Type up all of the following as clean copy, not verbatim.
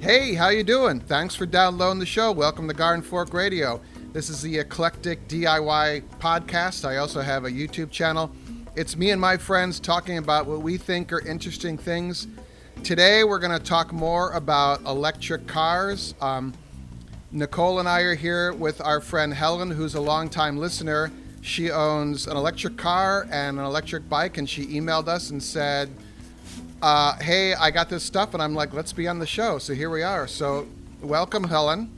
Hey, how you doing? Thanks for downloading the show. Welcome to Gardenfork Radio. This is the Eclectic DIY podcast. I also have a YouTube channel. It's me and my friends talking about what we think are interesting things. Today we're going to talk more about electric cars. Nicole and I are here with our friend Helen, who's a longtime listener. She owns an electric car and an electric bike, and she emailed us and said, hey, I got this stuff, and I'm like, let's be on the show. So here we are. So welcome, Helen.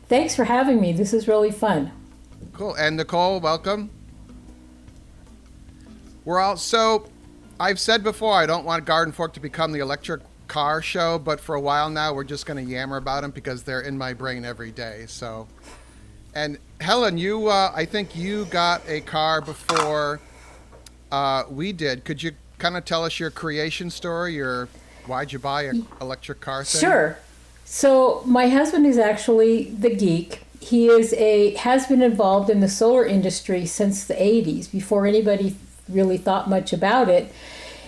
Thanks for having me. This is really fun. Cool. And Nicole, welcome. So I've said before, I don't want Gardenfork to become the electric car show, but for a while now, we're just going to yammer about them because they're in my brain every day. So, and Helen, I think you got a car before we did. Could you kind of tell us your creation story, why'd you buy an electric car thing? Sure. So my husband is actually the geek. He has been involved in the solar industry since the 80s, before anybody really thought much about it.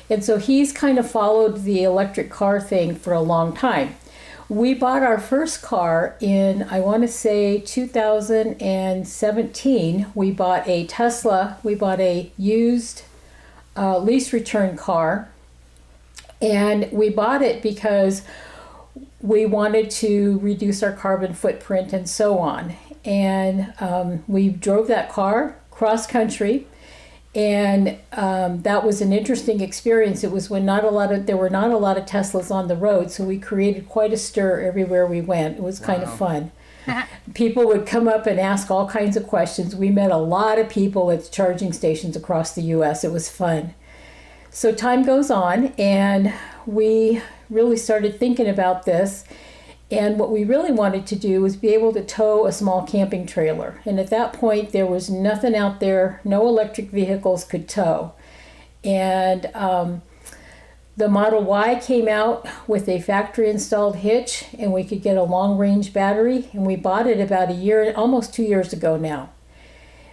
And so he's kind of followed the electric car thing for a long time. We bought our first car in, I want to say, 2017. We bought a Tesla. We bought a used lease return car, and we bought it because we wanted to reduce our carbon footprint and so on. And we drove that car cross country, and that was an interesting experience. It was when there were not a lot of Teslas on the road, so we created quite a stir everywhere we went. It was kind of fun. People would come up and ask all kinds of questions. We met a lot of people at charging stations across the U.S. It was fun. So time goes on, and we really started thinking about this. And what we really wanted to do was be able to tow a small camping trailer. And at that point, there was nothing out there, no electric vehicles could tow. And the Model Y came out with a factory-installed hitch, and we could get a long-range battery, and we bought it about almost 2 years ago now,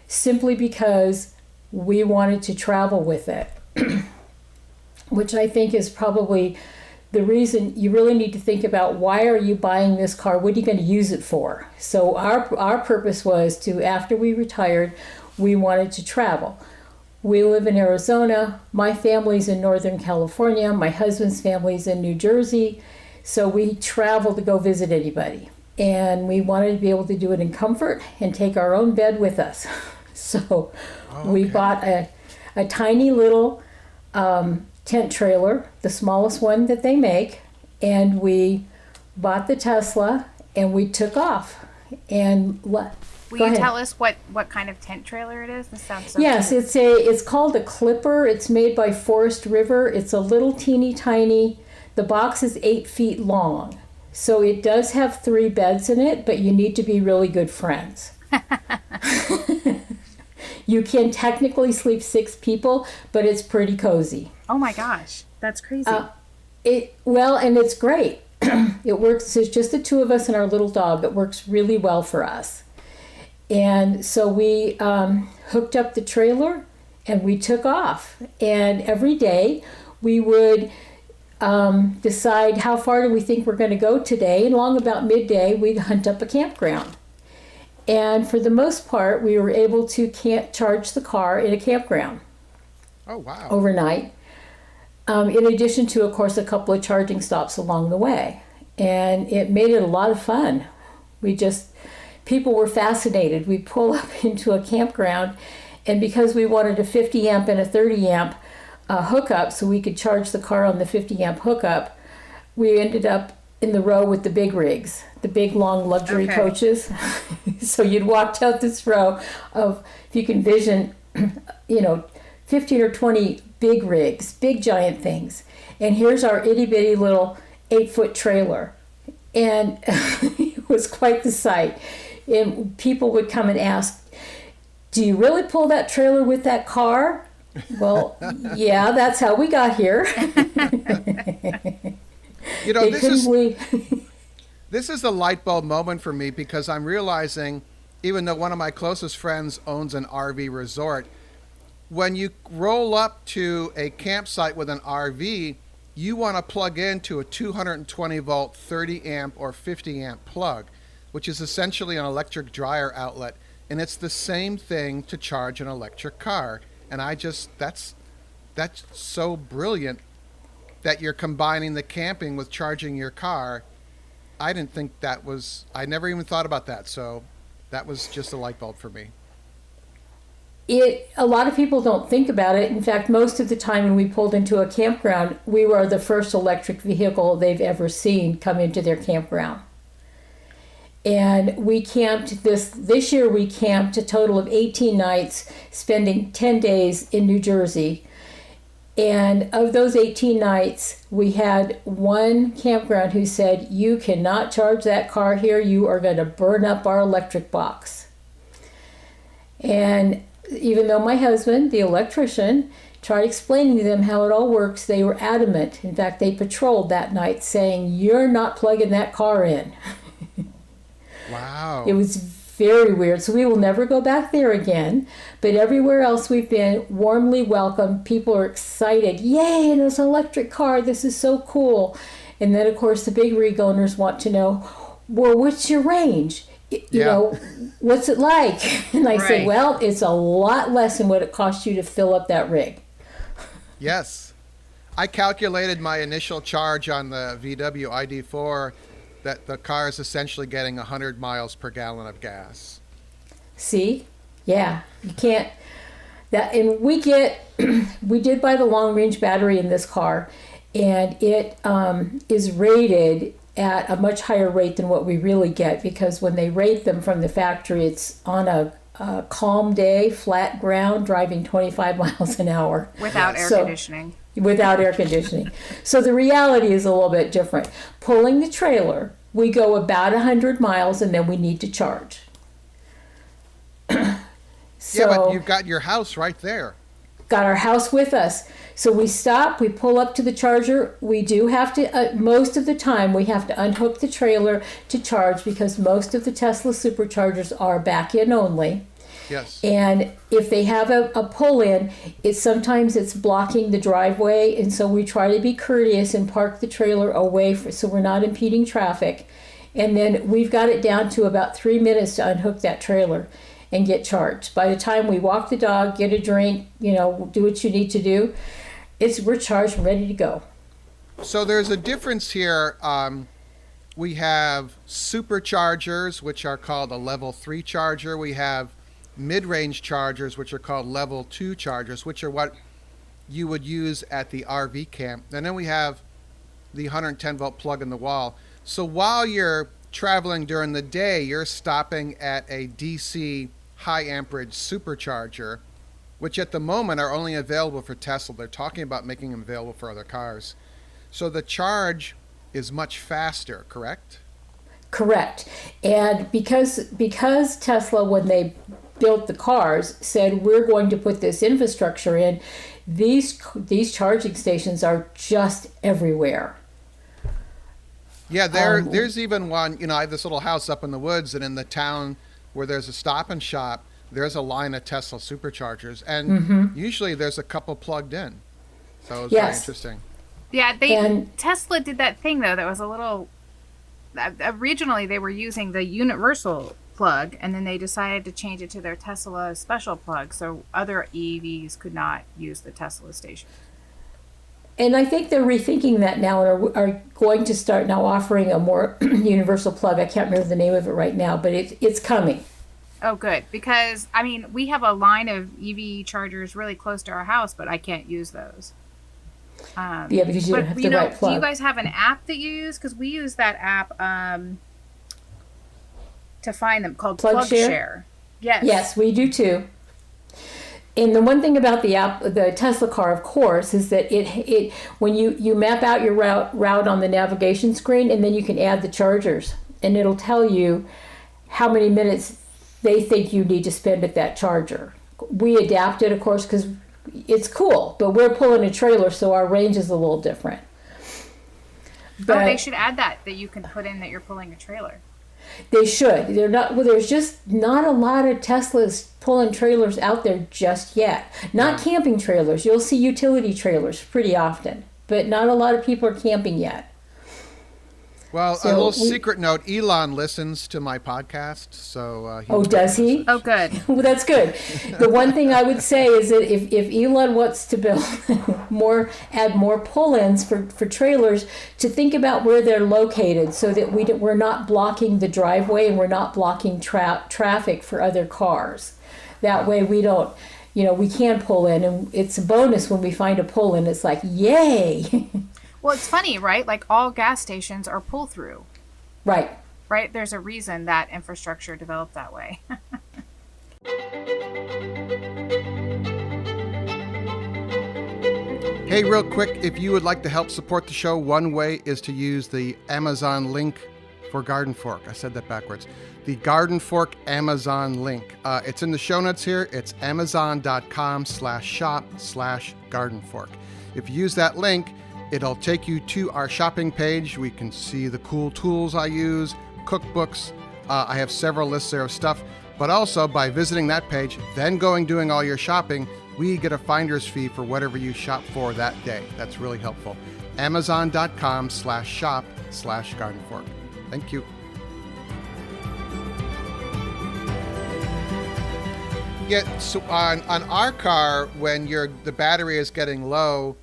simply because we wanted to travel with it, which I think is probably the reason you really need to think about, why are you buying this car? What are you going to use it for? So our purpose was to, after we retired, we wanted to travel. We live in Arizona. My family's in Northern California. My husband's family's in New Jersey. So we travel to go visit anybody. And we wanted to be able to do it in comfort and take our own bed with us. So we bought a tiny little tent trailer, the smallest one that they make. And we bought the Tesla, and we took off. And Will you tell us what kind of tent trailer it is? This sounds so Yes, cute. it's called a Clipper. It's made by Forest River. It's a little teeny tiny. The box is 8 feet long. So it does have 3 beds in it, but you need to be really good friends. You can technically sleep 6 people, but it's pretty cozy. Oh my gosh, that's crazy. And it's great. It works. It's just the 2 of us and our little dog. It works really well for us. And so we hooked up the trailer, and we took off. And every day we would decide how far do we think we're going to go today. And along about midday, we'd hunt up a campground. And for the most part, we were able to charge the car in a campground. Oh, wow. Overnight. In addition to, of course, a couple of charging stops along the way. And it made it a lot of fun. People were fascinated. We'd pull up into a campground, and because we wanted a 50 amp and a 30 amp hookup so we could charge the car on the 50 amp hookup, we ended up in the row with the big rigs, the big long luxury coaches. So you'd walked out this row of, if you can envision, 15 or 20 big rigs, big giant things. And here's our itty bitty little 8-foot trailer. And it was quite the sight. And people would come and ask, do you really pull that trailer with that car? Well, yeah, that's how we got here. This is the light bulb moment for me, because I'm realizing, even though one of my closest friends owns an RV resort, when you roll up to a campsite with an RV, you want to plug into a 220 volt, 30 amp, or 50 amp plug, which is essentially an electric dryer outlet. And it's the same thing to charge an electric car. And that's so brilliant that you're combining the camping with charging your car. I didn't think I never even thought about that. So that was just a light bulb for me. A lot of people don't think about it. In fact, most of the time when we pulled into a campground, we were the first electric vehicle they've ever seen come into their campground. And we camped this year. We camped a total of 18 nights, spending 10 days in New Jersey. And of those 18 nights, we had one campground who said, "You cannot charge that car here. You are going to burn up our electric box." And even though my husband, the electrician, tried explaining to them how it all works, they were adamant. In fact, they patrolled that night saying, "You're not plugging that car in." Wow. It was very weird. So we will never go back there again. But everywhere else we've been, warmly welcomed. People are excited. "Yay, and it's an electric car. This is so cool." And then, of course, the big rig owners want to know, "Well, what's your range? You know, what's it like?" And I said, "Well, it's a lot less than what it costs you to fill up that rig." Yes. I calculated my initial charge on the VW ID4 that the car is essentially getting 100 miles per gallon of gas. See? Yeah. You can't. And we did buy the long range battery in this car, and it is rated at a much higher rate than what we really get, because when they rate them from the factory, it's on a calm day, flat ground, driving 25 miles an hour. Without air conditioning. Without air conditioning. So the reality is a little bit different. Pulling the trailer, we go about 100 miles and then we need to charge. Yeah, but you've got your house right there. Got our house with us. So we stop, we pull up to the charger. We do have to, most of the time, we have to unhook the trailer to charge, because most of the Tesla superchargers are back-in only. Yes. And if they have a pull-in, sometimes it's blocking the driveway, and so we try to be courteous and park the trailer away so we're not impeding traffic. And then we've got it down to about 3 minutes to unhook that trailer and get charged. By the time we walk the dog, get a drink, do what you need to do, we're charged and ready to go. So there's a difference here. We have superchargers, which are called a level 3 charger. We have mid-range chargers, which are called level 2 chargers, which are what you would use at the RV camp. And then we have the 110 volt plug in the wall. So while you're traveling during the day, you're stopping at a DC high amperage supercharger, which at the moment are only available for Tesla. They're talking about making them available for other cars. So the charge is much faster, correct? Correct. And because Tesla, when they built the cars, said we're going to put this infrastructure in, these charging stations are just everywhere. Yeah, there's even one, I have this little house up in the woods, and in the town where there's a Stop and Shop, there's a line of Tesla superchargers, and usually there's a couple plugged in. So it's very interesting. Yeah, Tesla did that thing, though, that was a little... Originally, they were using the universal plug, and then they decided to change it to their Tesla special plug, so other EVs could not use the Tesla station. And I think they're rethinking that now and are going to start now offering a more universal plug. I can't remember the name of it right now, but it's coming. Oh, good. Because, we have a line of EV chargers really close to our house, but I can't use those. Because you don't have the right plug. Do you guys have an app that you use? Because we use that app to find them, called Plug Share. Yes, we do too. And the one thing about the app, the Tesla car, of course, is that it when you map out your route on the navigation screen, and then you can add the chargers, and it'll tell you how many minutes they think you need to spend at that charger. We adapt it, of course, because it's cool, but we're pulling a trailer, so our range is a little different. But they should add that you can put in that you're pulling a trailer. They should. They're not. Well, there's just not a lot of Teslas pulling trailers out there just yet. Not camping trailers. You'll see utility trailers pretty often. but not a lot of people are camping yet. Well, So a little secret note, Elon listens to my podcast, so... does he? Oh, good. Well, that's good. The one thing I would say is that if Elon wants to build add more pull-ins for trailers, to think about where they're located so that we're not blocking the driveway and we're not blocking traffic for other cars. That way we don't, we can pull in, and it's a bonus when we find a pull-in. It's like, yay! Well, it's funny, right? Like all gas stations are pull-through. Right. Right? There's a reason that infrastructure developed that way. Hey, real quick, if you would like to help support the show, one way is to use the Amazon link for Gardenfork. I said that backwards. The Gardenfork Amazon link. It's in the show notes here. It's amazon.com/shop/Gardenfork. If you use that link, it'll take you to our shopping page. We can see the cool tools I use, cookbooks. I have several lists there of stuff. But also, by visiting that page, then doing all your shopping, we get a finder's fee for whatever you shop for that day. That's really helpful. Amazon.com/shop/Gardenfork. Thank you. Yeah, so on our car, when the battery is getting low,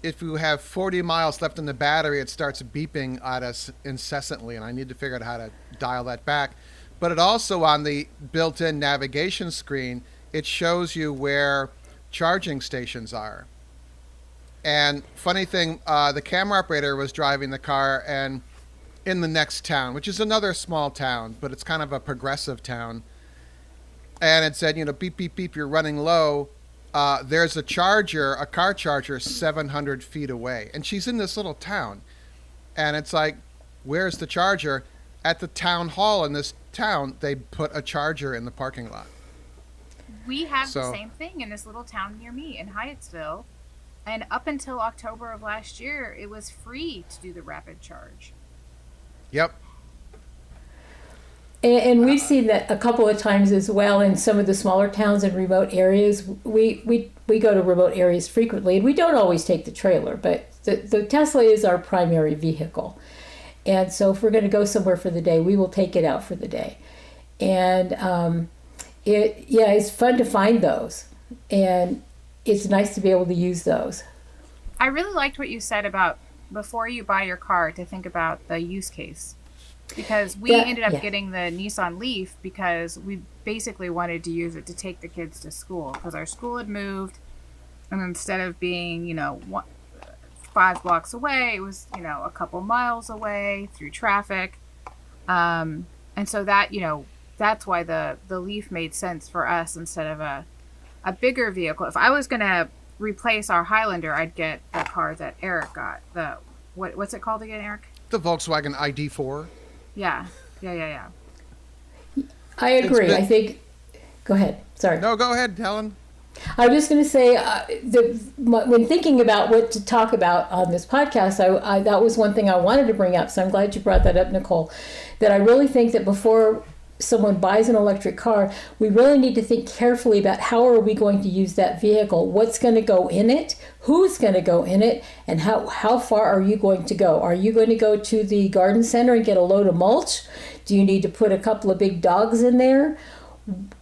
if you have 40 miles left in the battery, it starts beeping at us incessantly, and I need to figure out how to dial that back. But it also, on the built-in navigation screen, it shows you where charging stations are. And funny thing, the camera operator was driving the car and in the next town, which is another small town, but it's kind of a progressive town. And it said, beep, beep, beep, you're running low. There's a car charger 700 feet away. And she's in this little town. And it's like, where's the charger? At the town hall in this town, they put a charger in the parking lot. We have the same thing in this little town near me in Hyattsville. And up until October of last year, it was free to do the rapid charge. Yep. And we've seen that a couple of times as well in some of the smaller towns and remote areas. We go to remote areas frequently, and we don't always take the trailer, but the Tesla is our primary vehicle. And so if we're going to go somewhere for the day, we will take it out for the day. And it's fun to find those. And it's nice to be able to use those. I really liked what you said about before you buy your car to think about the use case. Because we ended up getting the Nissan Leaf because we basically wanted to use it to take the kids to school. Because our school had moved, and instead of being, 5 blocks away, it was, a couple miles away through traffic. And so that, that's why the Leaf made sense for us instead of a bigger vehicle. If I was going to replace our Highlander, I'd get the car that Eric got. What's it called again, Eric? The Volkswagen ID4. Yeah. I agree. I think... Go ahead. Sorry. No, go ahead, Helen. I was just going to say, when thinking about what to talk about on this podcast, that was one thing I wanted to bring up. So I'm glad you brought that up, Nicole. That I really think that before someone buys an electric car, we really need to think carefully about how are we going to use that vehicle, what's going to go in it, who's going to go in it, and how far are you going to go? Are you going to go to the garden center and get a load of mulch? Do you need to put a couple of big dogs in there?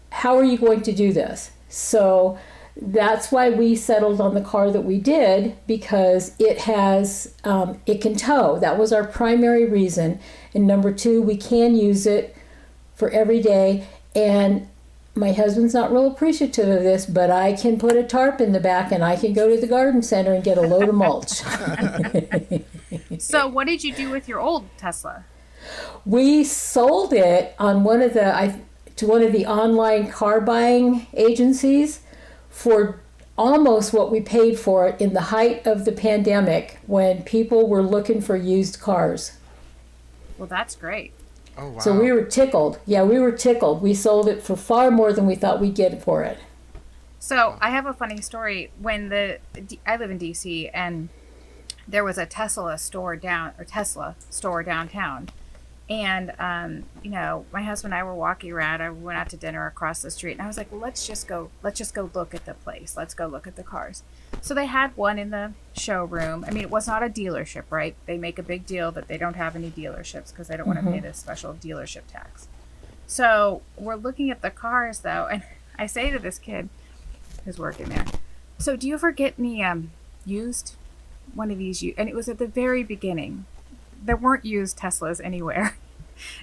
How are you going to do this? So that's why we settled on the car that we did, because it can tow. That was our primary reason. And number two, we can use it for every day. And my husband's not real appreciative of this, but I can put a tarp in the back and I can go to the garden center and get a load of mulch. So what did you do with your old Tesla? We sold it on to one of the online car buying agencies for almost what we paid for it in the height of the pandemic when people were looking for used cars. Well, that's great. Oh, wow. So we were tickled. Yeah, we were tickled. We sold it for far more than we thought we'd get for it. So I have a funny story. When I live in DC, and there was a Tesla store downtown, And, my husband and I were walking around. I went out to dinner across the street, and I was like, well, let's just go look at the place. Let's go look at the cars. So they had one in the showroom. I mean, it was not a dealership, right? They make a big deal that they don't have any dealerships because they don't want to pay the special dealership tax. So we're looking at the cars, though, and I say to this kid who's working there, so do you ever get any used one of these? And it was at the very beginning. There weren't used Teslas anywhere.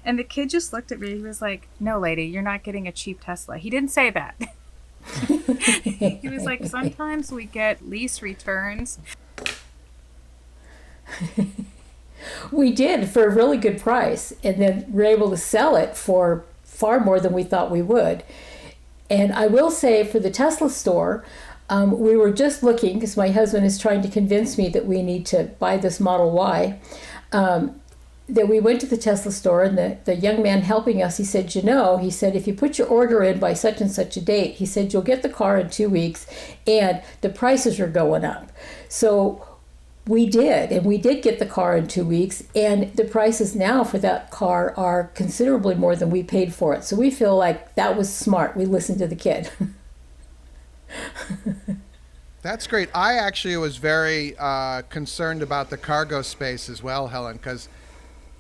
And the kid just looked at me. He was like, no, lady, you're not getting a cheap Tesla. He didn't say that. He was like, sometimes we get lease returns. We did for a really good price. And then we were able to sell it for far more than we thought we would. And I will say for the Tesla store, we were just looking because my husband is trying to convince me that we need to buy this Model Y. That we went to the Tesla store, and the young man helping us, he said, he said, if you put your order in by such and such a date, he said, you'll get the car in 2 weeks, and the prices are going up. So we did, and we did get the car in 2 weeks, and the prices now for that car are considerably more than we paid for it. So we feel like that was smart. We listened to the kid. That's great. I actually was very concerned about the cargo space as well, Helen, because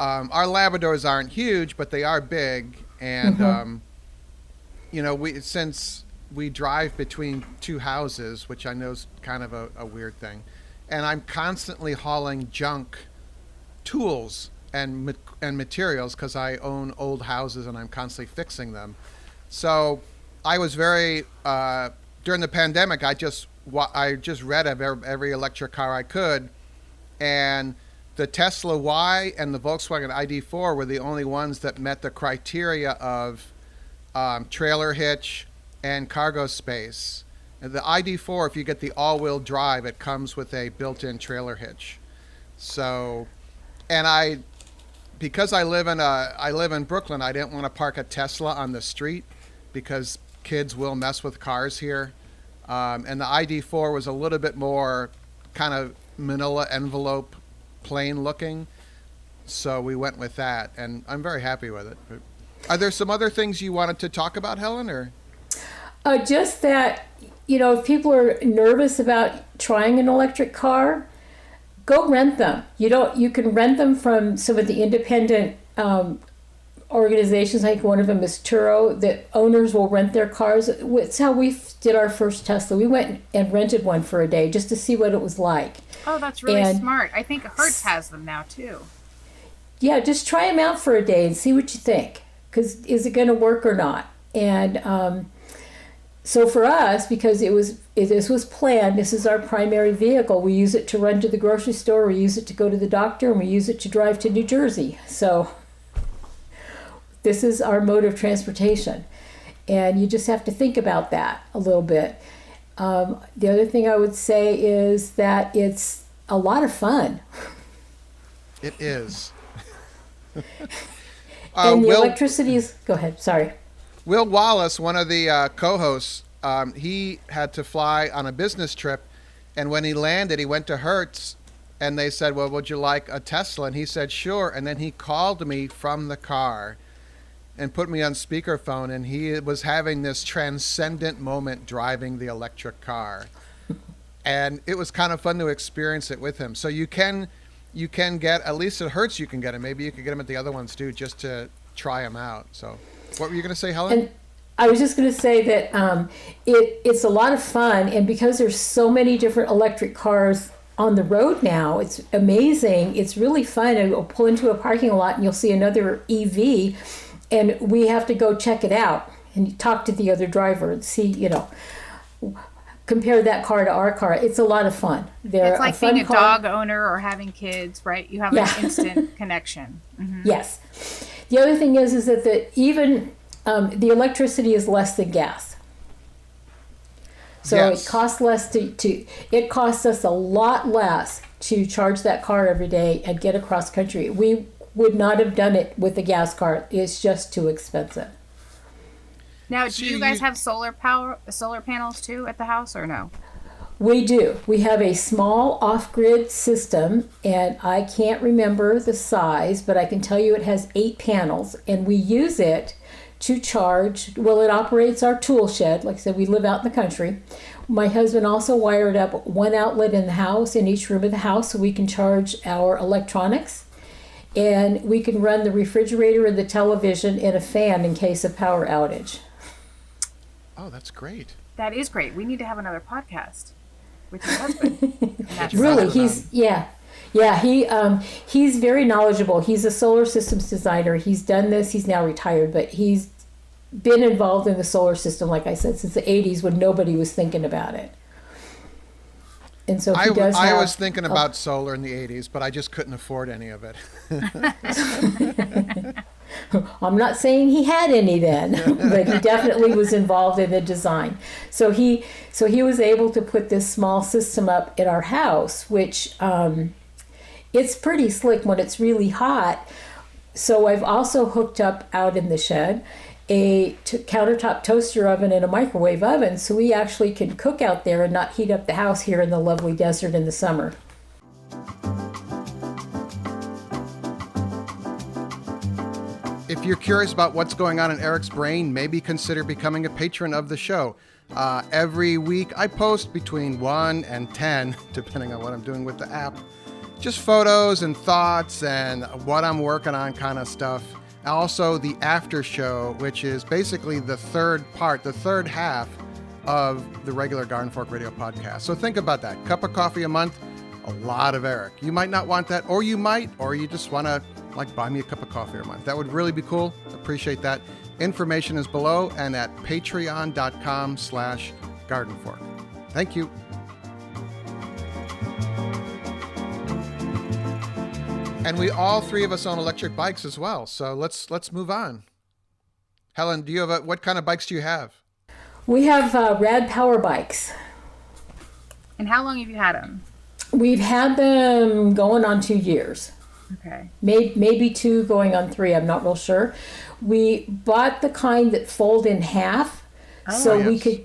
our Labradors aren't huge, but they are big. And, since we drive between two houses, which I know is kind of a weird thing, and I'm constantly hauling junk tools and materials because I own old houses and I'm constantly fixing them. So I was very, during the pandemic, I just read of every electric car I could, and the Tesla Y and the Volkswagen ID4 were the only ones that met the criteria of trailer hitch and cargo space. And the ID4, if you get the all-wheel drive, it comes with a built-in trailer hitch. So, and because I live in Brooklyn, I didn't want to park a Tesla on the street because kids will mess with cars here. And the ID4 was a little bit more kind of manila envelope, plain looking. So we went with that, and I'm very happy with it. Are there some other things you wanted to talk about, Helen, or? Just that, if people are nervous about trying an electric car, go rent them. You can rent them from some of the independent organizations. I think one of them is Turo, that owners will rent their cars. It's how we did our first Tesla. We went and rented one for a day just to see what it was like. Oh, that's really smart. I think Hertz has them now too. Yeah, just try them out for a day and see what you think. Because is it going to work or not? And so for us, because this was planned, this is our primary vehicle. We use it to run to the grocery store, we use it to go to the doctor, and we use it to drive to New Jersey. So this is our mode of transportation. And you just have to think about that a little bit. The other thing I would say is that it's a lot of fun. It is. And the electricity is... Go ahead, sorry. Will Wallace, one of the co-hosts, he had to fly on a business trip, and when he landed, he went to Hertz, and they said, well, would you like a Tesla? And he said, sure. And then he called me from the car and put me on speakerphone, and he was having this transcendent moment driving the electric car. And it was kind of fun to experience it with him. So you can get, at least at Hertz you can get him. Maybe you could get him at the other ones too, just to try them out. So what were you going to say, Helen? And I was just going to say that it's a lot of fun, and because there's so many different electric cars on the road now, it's amazing. It's really fun. And you'll pull into a parking lot and you'll see another EV, and we have to go check it out and talk to the other driver and see, compare that car to our car. It's a lot of fun. It's like being a dog owner or having kids, right? You have an instant connection. Mm-hmm. Yes. The other thing is that the electricity is less than gas. So it costs less it costs us a lot less to charge that car every day and get across country. We would not have done it with a gas car. It's just too expensive. Now, do you guys have solar panels too at the house, or no? We do. We have a small off-grid system, and I can't remember the size, but I can tell you it has 8 panels, and we use it to charge. Well, it operates our tool shed. Like I said, we live out in the country. My husband also wired up one outlet in the house, in each room of the house, so we can charge our electronics. And we can run the refrigerator and the television and a fan in case of power outage. Oh, that's great. That is great. We need to have another podcast with your husband. Really, he's very knowledgeable. He's a solar systems designer. He's done this. He's now retired, but he's been involved in the solar system, like I said, since the 80s when nobody was thinking about it. And so I was thinking about solar in the 80s, but I just couldn't afford any of it. I'm not saying he had any then, but he definitely was involved in the design. So he was able to put this small system up in our house, which it's pretty slick when it's really hot. So I've also hooked up out in the shed a countertop toaster oven and a microwave oven, so we actually can cook out there and not heat up the house here in the lovely desert in the summer. If you're curious about what's going on in Eric's brain, maybe consider becoming a patron of the show. Every week I post between 1 and 10, depending on what I'm doing with the app, just photos and thoughts and what I'm working on kind of stuff. Also the after show, which is basically the third half of the regular Gardenfork Radio podcast. So think about that. Cup of coffee a month, a lot of Eric. You might not want that, or you might, or you just want to buy me a cup of coffee a month. That would really be cool. Appreciate that. Information is below and at patreon.com/gardenfork. Thank you. And we all three of us own electric bikes as well. So let's move on. Helen, do you have what kind of bikes do you have? We have Rad Power Bikes. And how long have you had them? We've had them going on 2 years. Okay. Maybe 2 going on 3. I'm not real sure. We bought the kind that fold in half, we could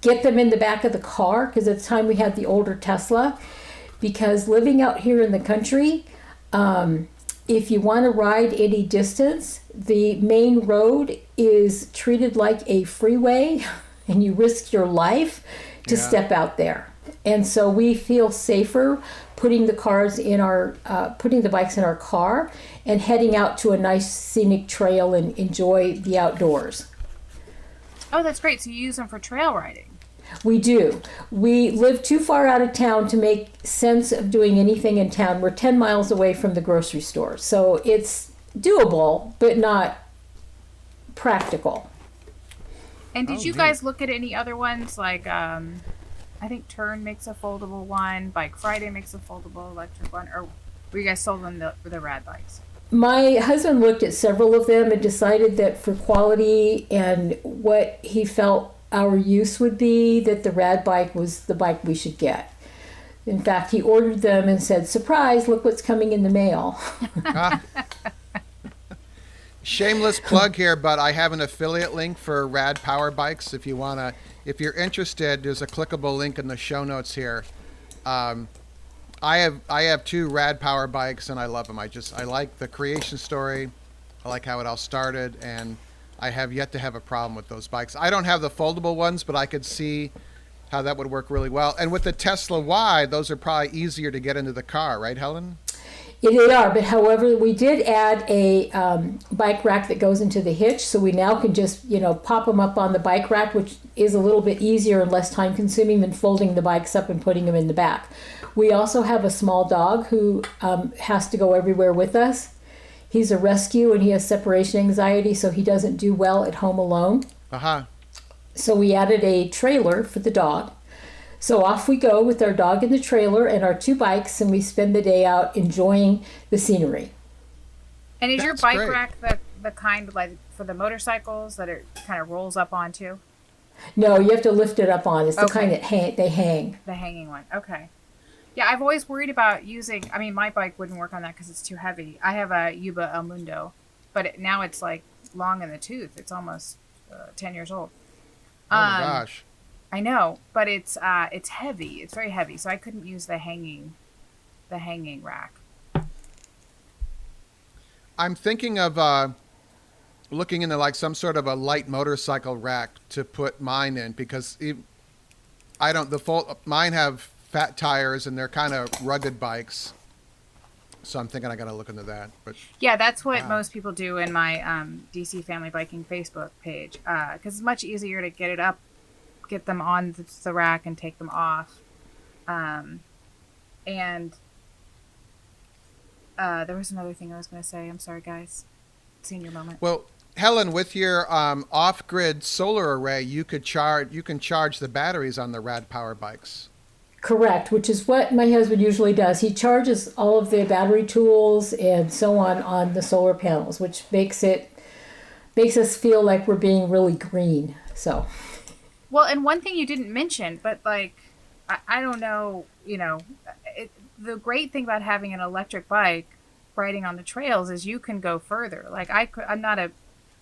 get them in the back of the car, because at the time we had the older Tesla. Because living out here in the country, if you want to ride any distance, the main road is treated like a freeway, and you risk your life to step out there. And so we feel safer putting the bikes in our car and heading out to a nice scenic trail and enjoy the outdoors. Oh, that's great. So you use them for trail riding. We do. We live too far out of town to make sense of doing anything in town. We're 10 miles away from the grocery store. So it's doable, but not practical. And did you guys look at any other ones? Like, I think Turn makes a foldable one. Bike Friday makes a foldable electric one. Or were you guys sold on the Rad bikes? My husband looked at several of them and decided that for quality and what he felt our use would be, that the Rad bike was the bike we should get. In fact, he ordered them and said, "Surprise, look what's coming in the mail." Shameless plug here, but I have an affiliate link for Rad Power Bikes. If you're interested, there's a clickable link in the show notes here. I have 2 Rad Power Bikes and I love them. I like the creation story. I like how it all started, and I have yet to have a problem with those bikes. I don't have the foldable ones, but I could see how that would work really well. And with the Tesla Y, those are probably easier to get into the car, right, Helen? They are, but however, we did add a bike rack that goes into the hitch, so we now can just, pop them up on the bike rack, which is a little bit easier and less time consuming than folding the bikes up and putting them in the back. We also have a small dog who has to go everywhere with us. He's a rescue and he has separation anxiety, so he doesn't do well at home alone. So we added a trailer for the dog. So off we go with our dog in the trailer and our 2 bikes, and we spend the day out enjoying the scenery. And is your bike rack the kind like for the motorcycles that it kind of rolls up onto? No, you have to lift it up on. It's the kind that they hang. The hanging one. Okay. Yeah, I've always worried about my bike wouldn't work on that because it's too heavy. I have a Yuba El Mundo, but now it's like long in the tooth. It's almost 10 years old. Oh my gosh. I know, but it's heavy. It's very heavy, so I couldn't use the hanging rack. I'm thinking of looking into like some sort of a light motorcycle rack to put mine in, because mine have fat tires and they're kind of rugged bikes. So I'm thinking I got to look into that. But yeah, that's what most people do in my DC Family Biking Facebook page, because it's much easier to get them on the rack and take them off. And there was another thing I was going to say. I'm sorry, guys. Senior moment. Well, Helen, with your off-grid solar array, you can charge the batteries on the Rad Power Bikes. Correct, which is what my husband usually does. He charges all of the battery tools and so on the solar panels, which makes us feel like we're being really green. So, well, and one thing you didn't mention, but like, I don't know, the great thing about having an electric bike riding on the trails is you can go further. Like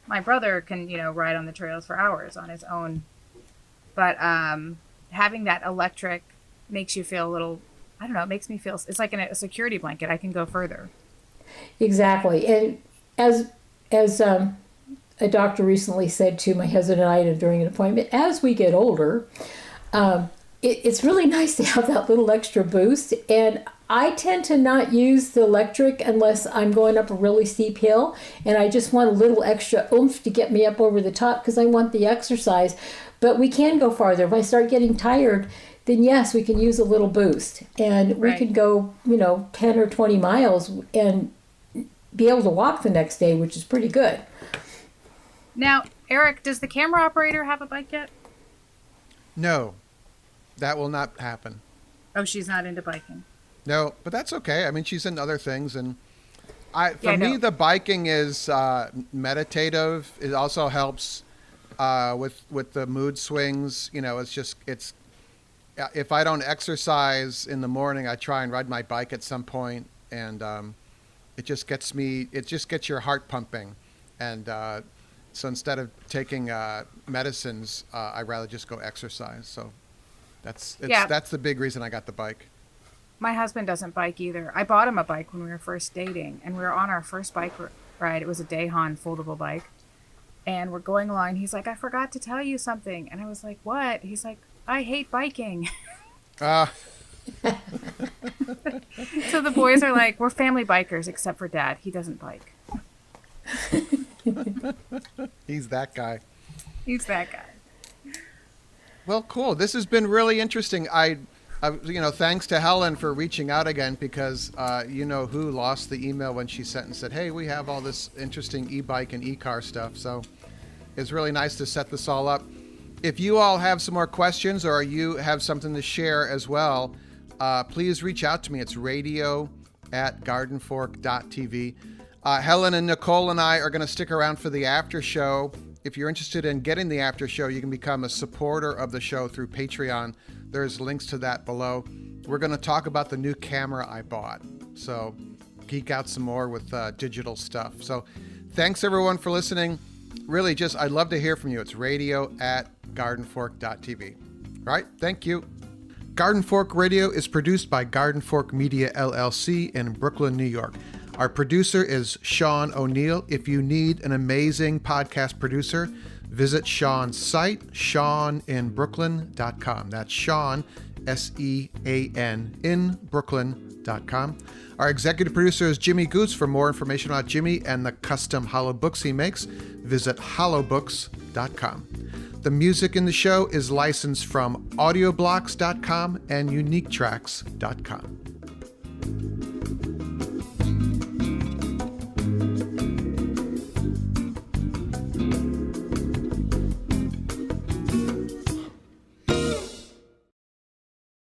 my brother can, ride on the trails for hours on his own, but having that electric makes you feel a little, I don't know, it makes me feel, it's like a security blanket. I can go further. Exactly. And as a doctor recently said to my husband and I during an appointment, as we get older, it's really nice to have that little extra boost. And I tend to not use the electric unless I'm going up a really steep hill and I just want a little extra oomph to get me up over the top because I want the exercise. But we can go farther. If I start getting tired, then yes, we can use a little boost. And we can go, 10 or 20 miles and be able to walk the next day, which is pretty good. Now, Eric, does the camera operator have a bike yet? No, that will not happen. Oh, she's not into biking. No, but that's okay. I mean, she's into other things. And for me, the biking is meditative. It also helps with the mood swings. If I don't exercise in the morning, I try and ride my bike at some point, and it just gets your heart pumping. And so instead of taking medicines, I'd rather just go exercise. So that's the big reason I got the bike. My husband doesn't bike either. I bought him a bike when we were first dating, and we were on our first bike ride. It was a Dayhan foldable bike. And we're going along. He's like, I forgot to tell you something. And I was like, what? He's like, I hate biking. So the boys are like, we're family bikers except for Dad. He doesn't bike. He's that guy. He's that guy. Well, cool. This has been really interesting. Thanks to Helen for reaching out again, because who lost the email when she sent and said, hey, we have all this interesting e-bike and e-car stuff. So it's really nice to set this all up. If you all have some more questions or you have something to share as well, please reach out to me. It's radio@gardenfork.tv. Helen and Nicole and I are going to stick around for the after show. If you're interested in getting the after show, you can become a supporter of the show through Patreon. There's links to that below. We're going to talk about the new camera I bought. So geek out some more with digital stuff. So thanks everyone for listening. Really, I'd love to hear from you. It's radio@gardenfork.tv. Right? Thank you. Gardenfork Radio is produced by Gardenfork Media LLC in Brooklyn, New York. Our producer is Sean O'Neill. If you need an amazing podcast producer, visit Sean's site, SeanInBrooklyn.com. That's Sean, SEAN, in Brooklyn.com. Our executive producer is Jimmy Goose. For more information about Jimmy and the custom hollow books he makes, visit hollowbooks.com. The music in the show is licensed from audioblocks.com and uniquetracks.com.